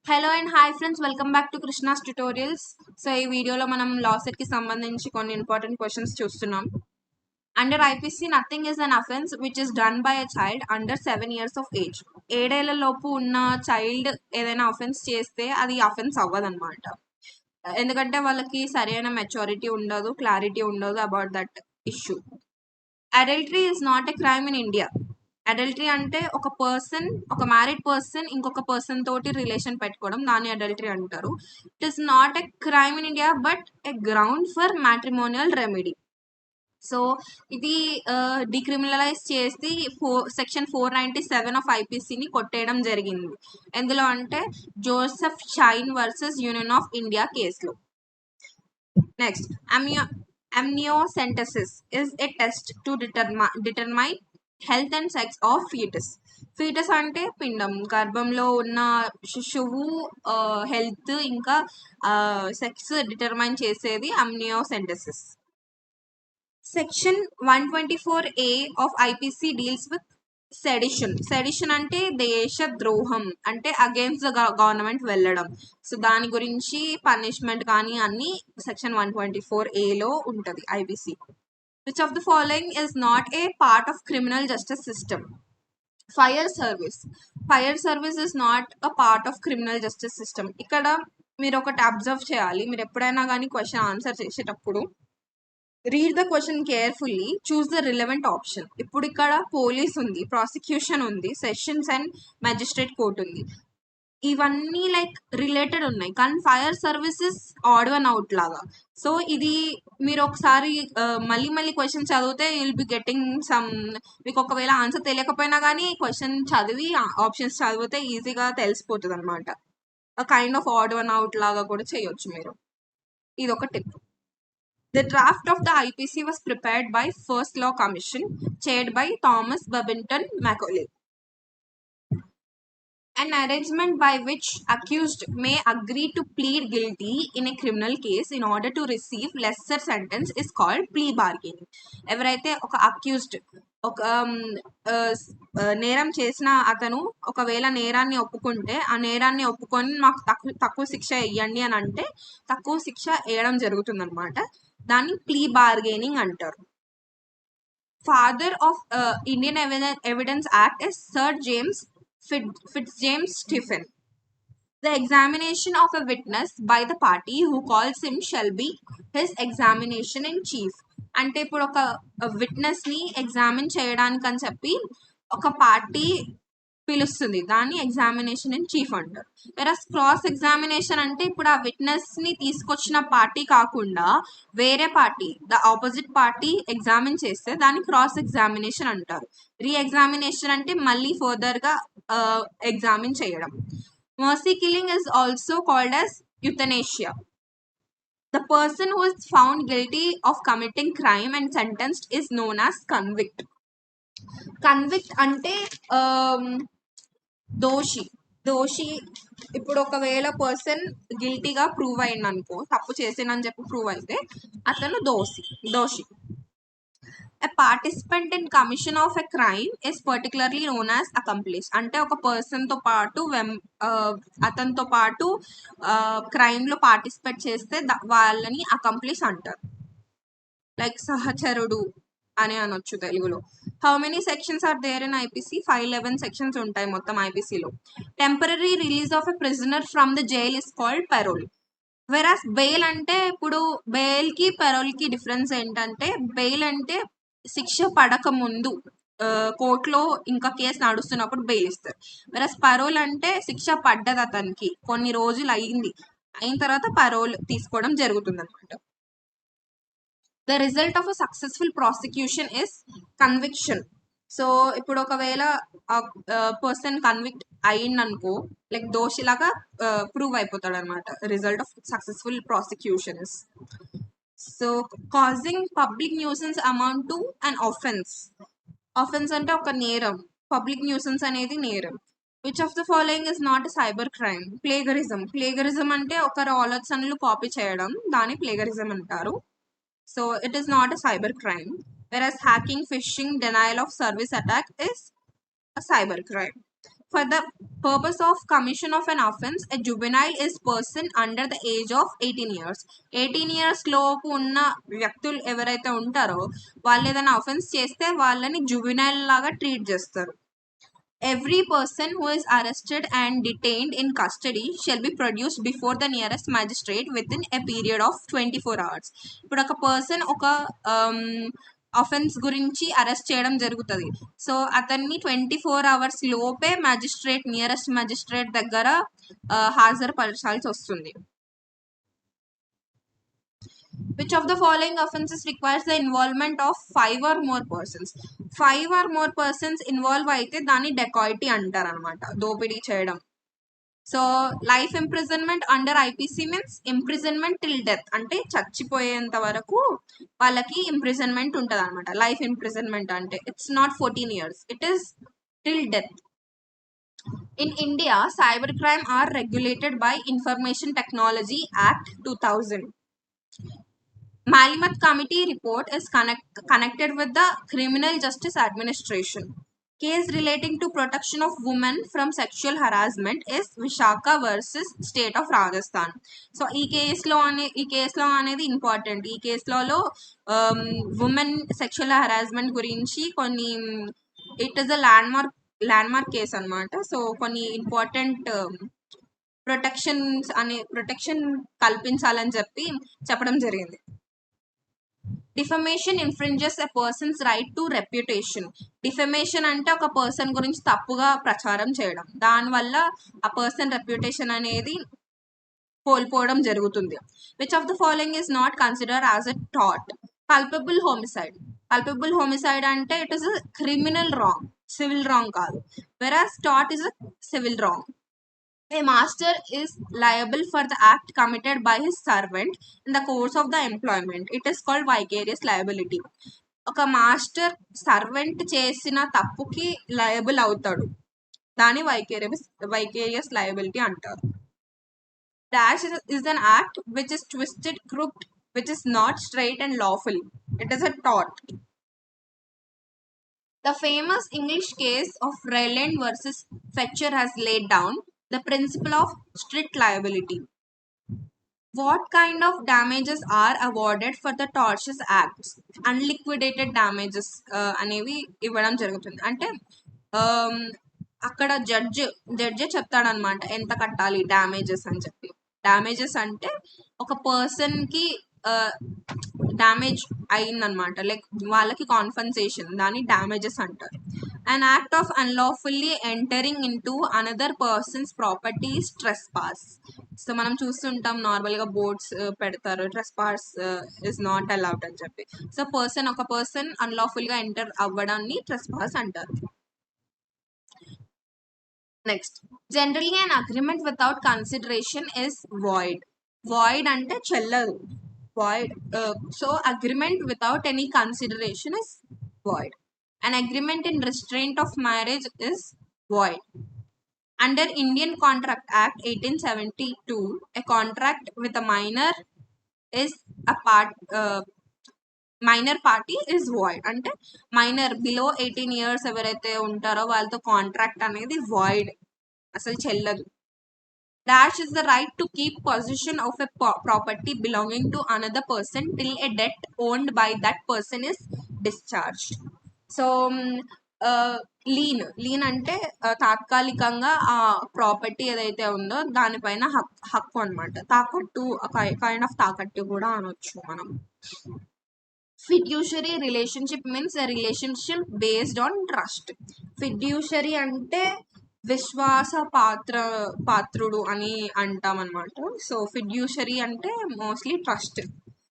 Hello and hi friends, welcome back to Krishna's tutorials. So ఈ వీడియోలో మనం లాసెట్ కి సంబంధించి కొన్ని ఇంపార్టెంట్ క్వశ్చన్స్ చూస్తున్నాం. Under IPC nothing is an offence which is done by a child under 7 years of age. 7 ఏళ్ల లోపు ఉన్న చైల్డ్ ఏదైనా అఫెన్స్ చేస్తే అది అఫెన్స్ అవ్వదన్నమాట. ఎందుకంటే వాళ్ళకి సరైన మెచ్యూరిటీ ఉండదు, క్లారిటీ ఉండదు about that issue. Adultery is not a crime in India. Adultery అంటే ఒక మ్యారీడ్ పర్సన్ ఇంకొక పర్సన్ తోటి రిలేషన్ పెట్టుకోవడం, దాన్ని అడల్టరీ అంటారు. It is not a crime in India but a ground for matrimonial remedy. So ఇది డిక్రిమినలైజ్ చేసి సెక్షన్ 497 ఆఫ్ ఐపీసీని కొట్టేయడం జరిగింది. ఎందులో అంటే Joseph Shine versus union of India కేసులో. Next, amniocentesis is a test to determine health and sex of fetus. Foetus అంటే పిండం, గర్భంలో ఉన్న శిశువు హెల్త్ ఇంకా సెక్స్ డిటర్మైన్ చేసేది amniocentesis. Section 124A of IPC deals with sedition. Sedition అంటే దేశ ద్రోహం, అంటే అగేన్స్ట్ ద గవర్నమెంట్ వెళ్ళడం. సో దాని గురించి పనిష్మెంట్ కానీ అన్ని సెక్షన్ 124Aలో ఉంటుంది IPC. Which of the following is not a part of criminal justice system? Fire service is not a part of criminal justice system. ఇక్కడ మీరు ఒకటి అబ్జర్వ్ చేయాలి, మీరు ఎప్పుడైనా కానీ క్వశ్చన్ ఆన్సర్ చేసేటప్పుడు read the question carefully, choose the relevant option. ఇప్పుడు ఇక్కడ పోలీస్ ఉంది, ప్రాసిక్యూషన్ ఉంది, సెషన్స్ అండ్ మ్యాజిస్ట్రేట్ కోర్ట్ ఉంది. ఇవన్నీ లైక్ రిలేటెడ్ ఉన్నాయి, కానీ fire services odd one out లాగా. సో ఇది మీరు ఒకసారి మళ్ళీ క్వశ్చన్ చదివితే యుల్ బి గెటింగ్ సమ్. మీకు ఒకవేళ ఆన్సర్ తెలియకపోయినా కానీ క్వశ్చన్ చదివి ఆప్షన్స్ చదివితే ఈజీగా తెలిసిపోతుంది అనమాట. Kind of odd one out లాగా కూడా చేయొచ్చు మీరు. ఇది ఒక tip. The draft of the IPC was prepared by First Law Commission, chaired by Thomas Babington Macaulay. An arrangement by which accused may agree to plead guilty in a criminal case in order to receive lesser sentence is called plea bargaining. ఎవరైతే ఒక accused ఒక నేరం చేసిన అతను ఒకవేళ నేరాన్ని ఒప్పుకుంటే, ఆ నేరాన్ని ఒప్పుకొని మాకు తక్కువ శిక్ష వేయండి అని అంటే తక్కువ శిక్ష వేయడం జరుగుతుంది అనమాట. దాన్ని ప్లీ బార్గెనింగ్ అంటారు. Father of Indian evidence act is sir James Fitzjames Stephen. The examination of a witness by the party who calls him shall be his examination in chief. అంటే ఇప్పుడు ఒక విట్నెస్ ని ఎగ్జామిన్ చేయడానికి అని చెప్పి ఒక party పిలుస్తుంది, దాన్ని ఎగ్జామినేషన్ ఇన్ చీఫ్ అంటారు. వెరస్ క్రాస్ ఎగ్జామినేషన్ అంటే ఇప్పుడు ఆ విట్నెస్ ని తీసుకొచ్చిన పార్టీ కాకుండా వేరే party, the opposite party examine చేస్తే దాన్ని క్రాస్ ఎగ్జామినేషన్ అంటారు. రీ ఎగ్జామినేషన్ అంటే మళ్ళీ ఫర్దర్ గా ఎగ్జామిన్ చేయడం. Mercy killing is also called as euthanasia. The person who is found guilty of committing crime and sentenced is known as convict. Convict అంటే దోషి. ఇప్పుడు ఒకవేళ పర్సన్ గిల్టీగా ప్రూవ్ అయింది అనుకో, తప్పు చేసిందని చెప్పి ప్రూవ్ అయితే అతను దోషి. A participant in commission of a crime is particularly known as accomplice. అంటే ఒక పర్సన్ తో పాటు అతనితో పాటు క్రైమ్ లో పార్టిసిపేట్ చేస్తే వాళ్ళని అకంప్లిష్ అంటారు. లైక్ సహచరుడు అని అనొచ్చు తెలుగులో. How many sections are there in IPC? 511 sections ఉంటాయి మొత్తం ఐపీసీలో. Temporary release of a prisoner from the jail is called parole. Whereas bail అంటే, ఇప్పుడు బెయిల్ కి పెరోల్ కి డిఫరెన్స్ ఏంటంటే, బెయిల్ అంటే శిక్ష పడక ముందు కోర్టులో ఇంకా కేసు నడుస్తున్నప్పుడు బెయిల్ ఇస్తారు. వెరాస్ పరోల్ అంటే శిక్ష పడ్డది అతనికి, కొన్ని రోజులు అయిన తర్వాత పరోల్ తీసుకోవడం జరుగుతుంది అనమాట. The result of a successful prosecution is conviction. So ఇప్పుడు ఒకవేళ పర్సన్ కన్విక్ట్ అయిందనుకో, లైక్ దోషిలాగా ప్రూవ్ అయిపోతాడు అనమాట. Result of successful prosecution is so causing public nuisance amount to an offence అంటే ఒక నేరం, పబ్లిక్ న్యూసెన్స్ అనేది నేరం. Which of the following is not cyber crime? Plagiarism అంటే ఒకరు ఆలోచనలు కాపీ చేయడం, దాన్ని ప్లేగరిజం అంటారు. So it is not a cyber crime, whereas hacking, phishing, denial of service attack is a cyber crime. For the purpose of commission of an offense, a juvenile is person under the age of 18 years. 18 years లోపు ఉన్న వ్యక్తులు ఎవరైతే ఉంటారో వాళ్ళు ఏదైనా offence చేస్తే వాళ్ళని juvenile లాగా ట్రీట్ చేస్తారు. Every person who is arrested and detained in custody shall be produced before the nearest magistrate within a period of 24 hours. ఇప్పుడు ఒక పర్సన్ ఒక అఫెన్స్ గురించి అరెస్ట్ చేయడం జరుగుతుంది. సో అతన్ని 24 hours లోపే నియరెస్ట్ మ్యాజిస్ట్రేట్ దగ్గర హాజరుపరచాల్సి వస్తుంది. Which of the following offenses requires the involvement of 5 or more persons? 5 or more persons involve అయితే దాన్ని డెకాయిటీ అంటారు అనమాట, దోపిడీ చేయడం. So life imprisonment under IPC means imprisonment till death, అంటే చచ్చిపోయేంత వరకు వాళ్ళకి ఇంప్రిజన్మెంట్ ఉంటుంది అనమాట. లైఫ్ ఇంప్రిజన్మెంట్ అంటే it's not 14 years, it is till death. In India, cybercrime are regulated by Information Technology Act 2000. Malimat Committee report is connected with the Criminal Justice Administration. Case relating to protection of women from sexual harassment is Vishaka versus State of Rajasthan. So ఈ కేసులో అనేది important. ఈ కేసులో women sexual harassment గురించి కొన్ని, it is a landmark case అనమాట. So కొన్ని important protection కల్పించాలని చెప్పడం జరిగింది. Defamation infringes a person's right to reputation. Defamation అంటే ఒక పర్సన్ గురించి తప్పుగా ప్రచారం చేయడం, దానివల్ల ఆ పర్సన్ రెప్యుటేషన్ అనేది కోల్పోవడం జరుగుతుంది. Which of the following is not consider as a tort? Culpable homicide. Culpable homicide అంటే it is a criminal wrong, civil wrong కాదు. Whereas tort is a civil wrong. A master is liable for the act committed by his servant in the course of the employment. It is called vicarious liability. ఒక master servant చేసిన తప్పుకి liable అవుతాడు, దాని vicarious liability అంటారు. Dash is an act which is twisted, crooked, which is not straight and lawful. It is a tort. The famous English case of Rayland versus Fetcher has laid down the principle of strict liability. What kind of damages are awarded for the tortious acts? Unliquidated damages అనేవి ఇవ్వడం జరుగుతుంది. అంటే అక్కడ judge చెప్తాడనమాట ఎంత కట్టాలి damages అని చెప్పి. డ్యామేజెస్ అంటే ఒక పర్సన్కి డ్యామేజ్ అయిందనమాట, లైక్ వాళ్ళకి కాన్ఫన్సేషన్, దాన్ని డ్యామేజెస్ అంటారు. An act of unlawfully entering into another person's property is trespass. So మనం చూస్తుంటాం నార్మల్గా బోర్డ్స్ పెడతారు, trespass is not allowed అని చెప్పి. సో ఒక పర్సన్ అన్లాఫుల్గా ఎంటర్ అవ్వడాన్ని trespass అంటారు. Next, generally an agreement without consideration is void. Void అంటే చెల్లదు, void. So agreement without any consideration is void. An agreement in restraint of marriage is void. Under Indian Contract Act 1872, a contract with a minor is a minor party is void. అంటే minor below 18 years ఎవరైతే ఉంటారో వాళ్ళతో contract అనేది void, అసలు చెల్లదు. Dash is the right to keep possession of a property belonging to another person till a debt owned by that person is discharged. So lean అంటే తాత్కాలికంగా ఆ ప్రాపర్టీ ఏదైతే ఉందో దానిపైన హక్కు అనమాట. తాకట్టు, కైండ్ ఆఫ్ తాకట్టు కూడా అనొచ్చు మనం. Fiduciary relationship means a relationship based on trust. Fiduciary అంటే విశ్వాస పాత్రుడు అని అంటాం అనమాట. సో ఫిడ్యూషరీ అంటే mostly trust.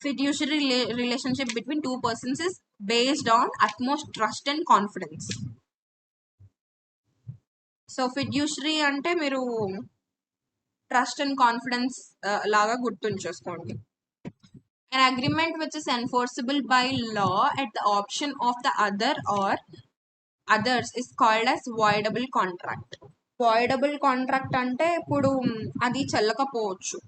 Fiduciary relationship between two persons is based on utmost trust and confidence. So fiduciary అంటే మీరు ట్రస్ట్ అండ్ కాన్ఫిడెన్స్ లాగా గుర్తుంచేసుకోండి. An agreement which is enforceable by law at the option of the other or others is called as voidable contract. Voidable contract అంటే ఇప్పుడు అది చెల్లకపోవచ్చు,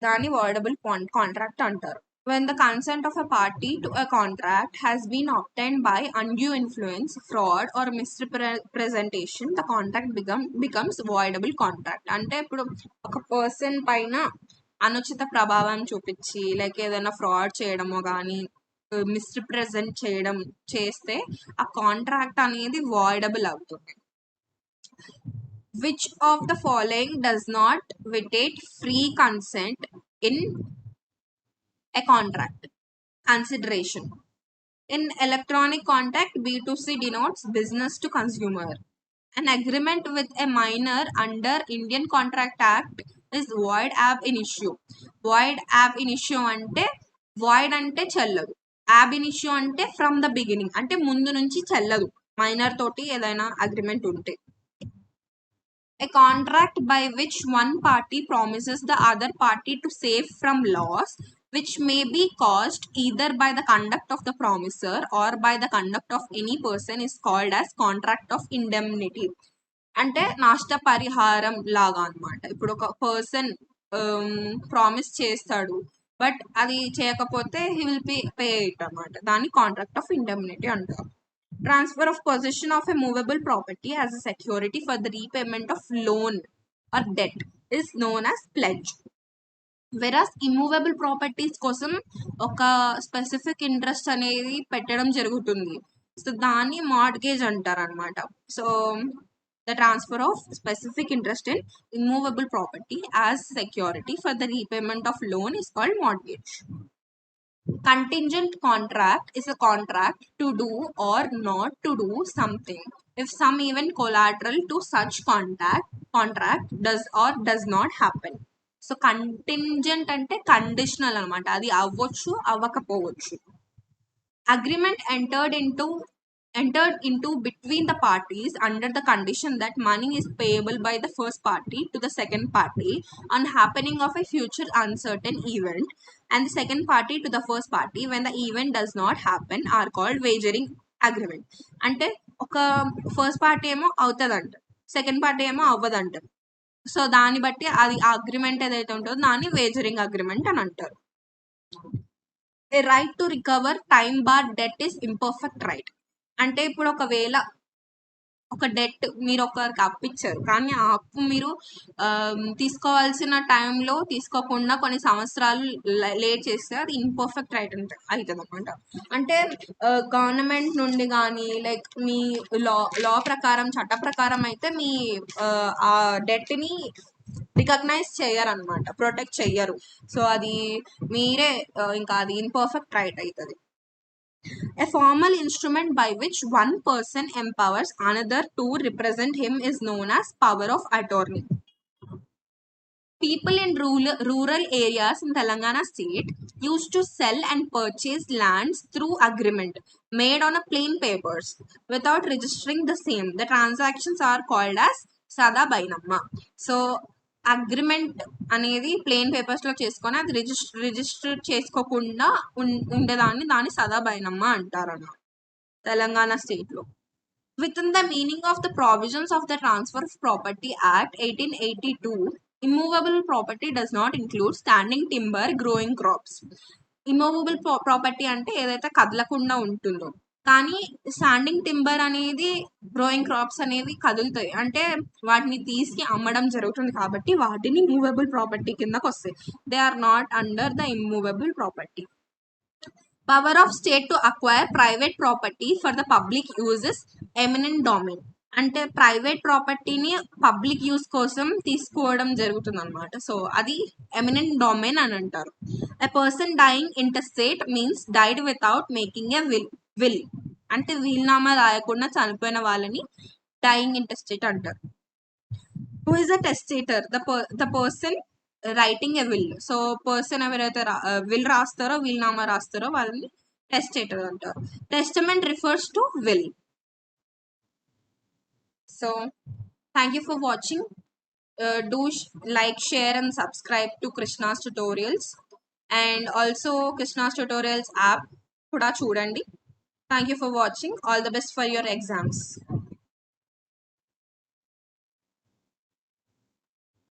దాన్ని voidable contract అంటారు. when the consent of a party to a contract has been obtained by undue influence, fraud or misrepresentation, the contract becomes voidable contract. అంటే ఇప్పుడు ఒక person పైన అనుచిత ప్రభావం చూపించి లైక్ ఏదైనా ఫ్రాడ్ చేయడమో కానీ మిస్రిప్రజెంట్ చేయడం చేస్తే ఆ కాంట్రాక్ట్ అనేది వాయిడబుల్ అవుతుంది. Which of the following does not violate free consent in a contract? Consideration. In electronic contract, B2C denotes business to consumer. An agreement with a minor under Indian Contract Act is void ab initio. Void ab initio అంటే void అంటే చెల్లదు, ab initio అంటే from the beginning అంటే ముందు నుంచి చెల్లదు minor తోటి ఏదైనా అగ్రిమెంట్ ఉంటే. A contract by which one party promises the other party to save from loss which may be caused either by the conduct of the promiser or by the conduct of any person is called as contract of indemnity. అంటే నష్టపరిహారం లాగా అనమాట. ఇప్పుడు ఒక person promise చేస్తాడు but అది చేయకపోతే he will pay it అనమాట, దాన్ని కాంట్రాక్ట్ ఆఫ్ ఇండెమ్నిటీ అంటారు. Transfer of possession of a movable property as a security for the repayment of loan or debt is known as pledge. Whereas immovable properties కోసం ఒక specific interest అనేది పెట్టడం జరుగుతుంది, so దాన్ని mortgage అంటారు అనమాట. So the transfer of specific interest in immovable property as security for the repayment of loan is called mortgage. Contingent contract is a contract to do or not to do something if some even collateral to such contract does or does not happen. So contingent అంటే conditional అనమాట, అది అవ్వచ్చు అవ్వకపోవచ్చు. Agreement entered into between the parties under the condition that money is payable by the first party to the second party on happening of a future uncertain event and the second party to the first party when the event does not happen are called wagering agreement. అంటే ఒక first party ఏమో అవుతుందంట, second party ఏమో అవ్వదంట, so దాన్ని బట్టి అది agreement ఏదైతే ఉంటుందో దాన్ని వేజరింగ్ అగ్రిమెంట్ అని అంటారు. A right to recover time bar debt is imperfect right. అంటే ఇప్పుడు ఒకవేళ ఒక డెట్ మీరు ఒకరికి అప్పు ఇచ్చారు కానీ ఆ అప్పు మీరు తీసుకోవాల్సిన టైంలో తీసుకోకుండా కొన్ని సంవత్సరాలు లేట్ చేస్తే అది ఇంపర్ఫెక్ట్ రైట్ అవుతుంది అనమాట. అంటే గవర్నమెంట్ నుండి కానీ లైక్ మీ లా ప్రకారం చట్ట ప్రకారం అయితే మీ ఆ డెట్ని రికగ్నైజ్ చెయ్యరు అనమాట, ప్రొటెక్ట్ చెయ్యరు, సో అది మీరే ఇంకా అది ఇంపర్ఫెక్ట్ రైట్ అవుతుంది. A formal instrument by which one person empowers another to represent him is known as power of attorney. People in rural areas in Telangana state used to sell and purchase lands through agreement made on a plain papers without registering the same. The transactions are called as Sada Bainamma. So agreement అనేది plain పేపర్స్లో చేసుకొని అది register చేసుకోకుండా దాన్ని సదా బైనమ్మ అంటారన్నమాట తెలంగాణ స్టేట్లో. Within the meaning of the provisions of the Transfer of Property Act 1882, immovable property does not include standing timber, growing crops. Immovable property అంటే ఏదైతే కదలకుండా ఉంటుందో, కానీ స్టాండింగ్ టింబర్ అనేది గ్రోయింగ్ క్రాప్స్ అనేవి కదులుతాయి, అంటే వాటిని తీసి అమ్మడం జరుగుతుంది కాబట్టి వాటిని మూవబుల్ ప్రాపర్టీ కిందకు వస్తాయి. They are not under the immovable property. Power of state to acquire private property for the public use is eminent domain. అంటే ప్రైవేట్ ప్రాపర్టీని పబ్లిక్ యూజ్ కోసం తీసుకోవడం జరుగుతుంది అనమాట, సో అది ఎమినెంట్ డొమైన్ అని అంటారు. A person dying intestate means died without making a will, అంటే వీల్నామా రాయకుండా చనిపోయిన వాళ్ళని డైయింగ్ ఇంటెస్టేట్ అంటారు. Who is a testator? The person writing a will. So person ఎవరైతే విల్ రాస్తారో వీల్నామా రాస్తారో వాళ్ళని టెస్టేటర్ అంటారు. Testament refers to will. So thank you for watching. Do like, share and subscribe to Krishna's tutorials, and also Krishna's tutorials app kuda chudandi. Thank you for watching. All the best for your exams.